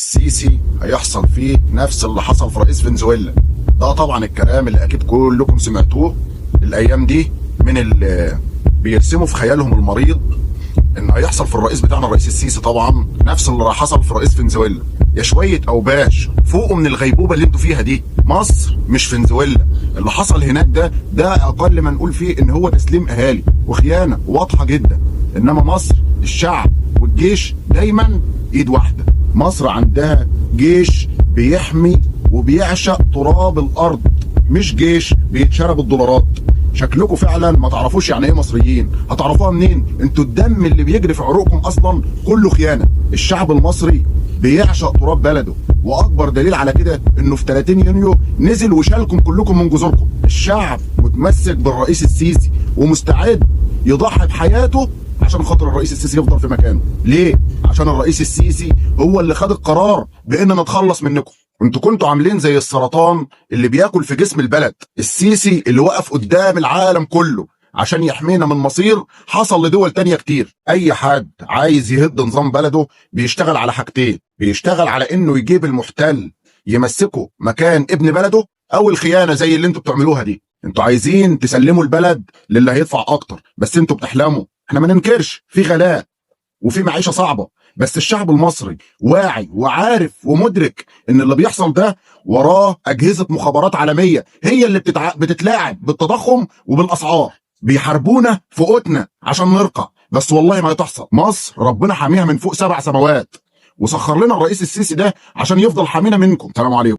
السيسي هيحصل فيه نفس اللي حصل في رئيس فنزويلا. ده طبعا الكلام اللي اكيد كلكم سمعتوه الايام دي من اللي بيرسموا في خيالهم المريض ان هيحصل في الرئيس بتاعنا الرئيس السيسي طبعا نفس اللي راح حصل في رئيس فنزويلا. يا شويه اوباش فوقوا من الغيبوبه اللي انتوا فيها دي. مصر مش فنزويلا. اللي حصل هناك ده اقل ما نقول فيه ان هو تسليم اهالي وخيانه واضحه جدا. انما مصر الشعب والجيش دايما ايد واحده. مصر عندها جيش بيحمي وبيعشق تراب الارض، مش جيش بيتشرب الدولارات. شكلكم فعلا ما تعرفوش يعني ايه مصريين. هتعرفوها منين؟ انتوا الدم اللي بيجري في عروقكم اصلا كله خيانه. الشعب المصري بيعشق تراب بلده، واكبر دليل على كده انه في 30 يونيو نزل وشالكم كلكم من جذوركم. الشعب متمسك بالرئيس السيسي ومستعد يضحي بحياته عشان خاطر الرئيس السيسي يفضل في مكانه. ليه؟ عشان الرئيس السيسي هو اللي خد القرار باننا نتخلص منكم. انتوا كنتوا عاملين زي السرطان اللي بياكل في جسم البلد. السيسي اللي وقف قدام العالم كله عشان يحمينا من مصير حصل لدول تانية كتير. اي حد عايز يهد نظام بلده بيشتغل على حاجتين: بيشتغل على انه يجيب المحتل يمسكه مكان ابن بلده، او الخيانة زي اللي انتوا بتعملوها دي. انتوا عايزين تسلموا البلد للي هيدفع اكتر، بس انتوا بتحلموا. احنا ما ننكرش في غلاء وفي معيشة صعبة، بس الشعب المصري واعي وعارف ومدرك ان اللي بيحصل ده وراه اجهزة مخابرات عالمية هي اللي بتتلاعب بالتضخم وبالاسعار. بيحاربونا في قوتنا عشان نرقى، بس والله ما هتحصل. مصر ربنا حاميها من فوق 7 سماوات، وسخر لنا الرئيس السيسي ده عشان يفضل حامينا منكم. سلام عليكم.